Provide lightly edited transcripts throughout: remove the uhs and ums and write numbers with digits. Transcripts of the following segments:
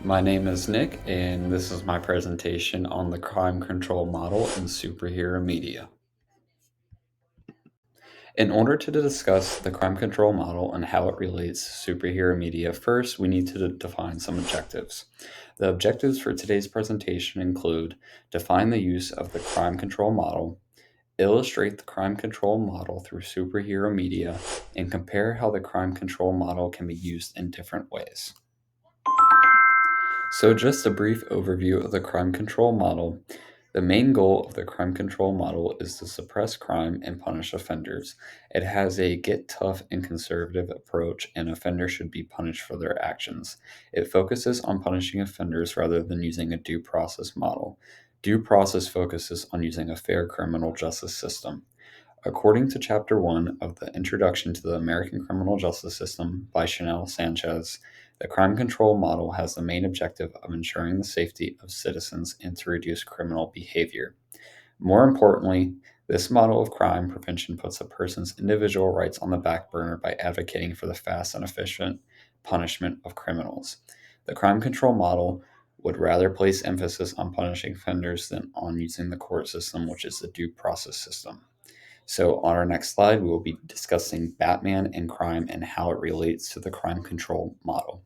My name is Nick, and this is my presentation on the crime control model in superhero media. In order to discuss the crime control model and how it relates to superhero media, first we need to define some objectives. The objectives for today's presentation include define the use of the crime control model, illustrate the crime control model through superhero media, and compare how the crime control model can be used in different ways. So, just a brief overview of the crime control model. The main goal of the crime control model is to suppress crime and punish offenders. It has a get tough and conservative approach, and offenders should be punished for their actions. It focuses on punishing offenders rather than using a due process model. Due process focuses on using a fair criminal justice system. According to Chapter 1 of the Introduction to the American Criminal Justice System by Chanel Sanchez, the crime control model has the main objective of ensuring the safety of citizens and to reduce criminal behavior. More importantly, this model of crime prevention puts a person's individual rights on the back burner by advocating for the fast and efficient punishment of criminals. The crime control model would rather place emphasis on punishing offenders than on using the court system, which is the due process system. So, on our next slide, we will be discussing Batman and crime and how it relates to the crime control model.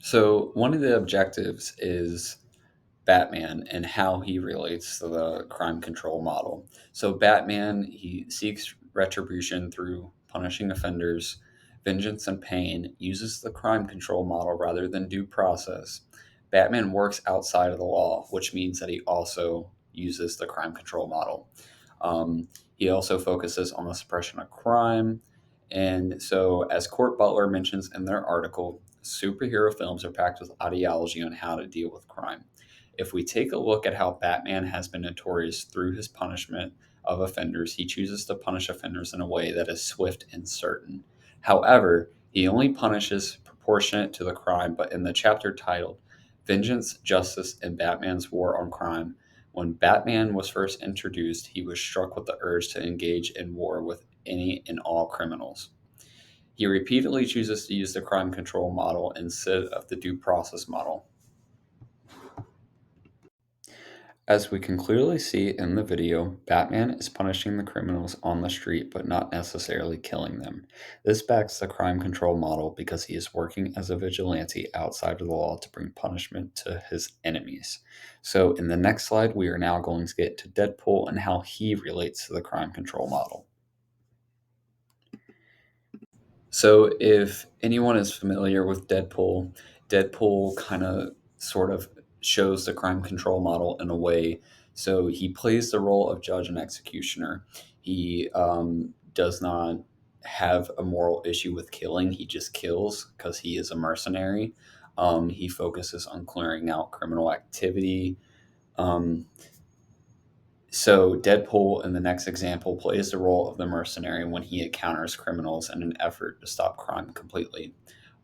So, one of the objectives is Batman and how he relates to the crime control model. So, Batman, he seeks retribution through punishing offenders, vengeance and pain, uses the crime control model rather than due process. Batman works outside of the law, which means that he also uses the crime control model. He also focuses on the suppression of crime. And so, as Court Butler mentions in their article, superhero films are packed with ideology on how to deal with crime. If we take a look at how Batman has been notorious through his punishment of offenders, he chooses to punish offenders in a way that is swift and certain. However, he only punishes proportionate to the crime, but in the chapter titled Vengeance, Justice, and Batman's War on Crime, when Batman was first introduced, he was struck with the urge to engage in war with any and all criminals. He repeatedly chooses to use the crime control model instead of the due process model. As we can clearly see in the video, Batman is punishing the criminals on the street but not necessarily killing them. This backs the crime control model because he is working as a vigilante outside of the law to bring punishment to his enemies. So, in the next slide, we are now going to get to Deadpool and how he relates to the crime control model. So, if anyone is familiar with Deadpool, Deadpool kind of sort of shows the crime control model in a way. So, he plays the role of judge and executioner. He does not have a moral issue with killing, he just kills because he is a mercenary. He focuses on clearing out criminal activity. Um, so, Deadpool, in the next example, plays the role of the mercenary when he encounters criminals in an effort to stop crime completely.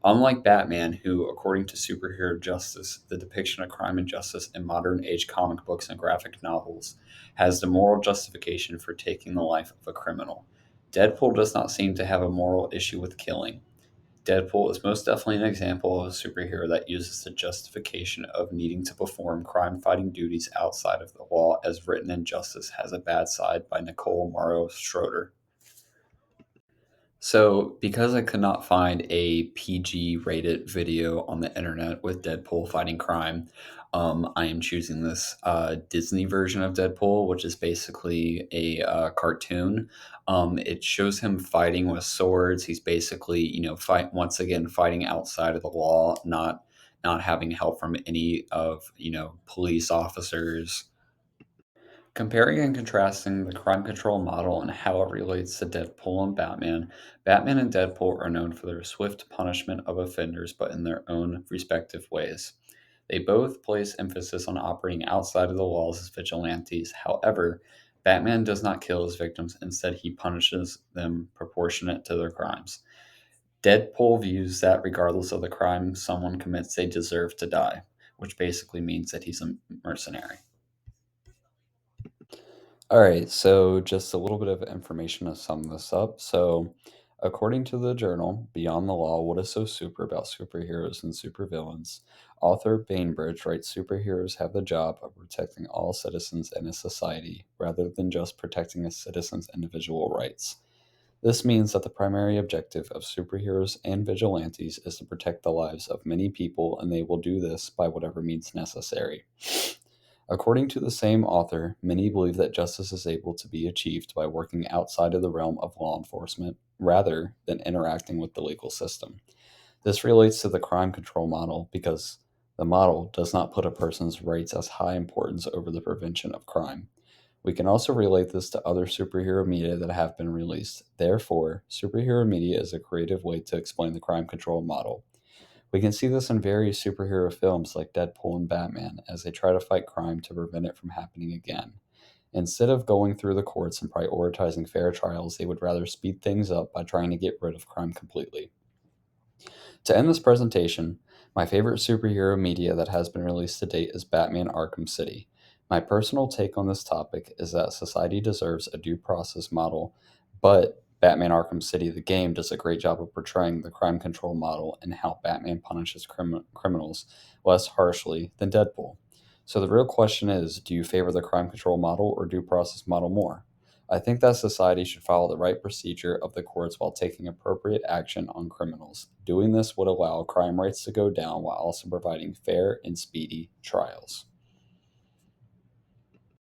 Unlike Batman, who, according to Superhero Justice, the depiction of crime and justice in modern age comic books and graphic novels, has the moral justification for taking the life of a criminal, Deadpool does not seem to have a moral issue with killing. Deadpool is most definitely an example of a superhero that uses the justification of needing to perform crime fighting duties outside of the law, as written in Justice Has a Bad Side by Nicole Morrow Schroeder. So, because I could not find a PG rated video on the internet with Deadpool fighting crime, I am choosing this Disney version of Deadpool, which is basically a cartoon. It shows him fighting with swords. He's basically, fight once again fighting outside of the law, not having help from any of police officers. Comparing and contrasting the crime control model and how it relates to Deadpool and Batman, Batman and Deadpool are known for their swift punishment of offenders, but in their own respective ways. They both place emphasis on operating outside of the laws as vigilantes. However, Batman does not kill his victims, instead, he punishes them proportionate to their crimes. Deadpool views that regardless of the crime someone commits, they deserve to die, which basically means that he's a mercenary. All right, so just a little bit of information to sum this up. So, According to the journal Beyond the Law: What is So Super About Superheroes and Supervillains, author Bainbridge writes superheroes have the job of protecting all citizens in a society rather than just protecting a citizen's individual rights. This means that the primary objective of superheroes and vigilantes is to protect the lives of many people, and they will do this by whatever means necessary. According to the same author, many believe that justice is able to be achieved by working outside of the realm of law enforcement rather than interacting with the legal system. This relates to the crime control model because the model does not put a person's rights as high importance over the prevention of crime. We can also relate this to other superhero media that have been released. Therefore, superhero media is a creative way to explain the crime control model. We can see this in various superhero films like Deadpool and Batman as they try to fight crime to prevent it from happening again. Instead of going through the courts and prioritizing fair trials, they would rather speed things up by trying to get rid of crime completely. To end this presentation, my favorite superhero media that has been released to date is Batman Arkham City. My personal take on this topic is that society deserves a due process model, but Batman Arkham City, the game, does a great job of portraying the crime control model and how Batman punishes criminals less harshly than Deadpool. So the real question is, do you favor the crime control model or due process model more? I think that society should follow the right procedure of the courts while taking appropriate action on criminals. Doing this would allow crime rates to go down while also providing fair and speedy trials.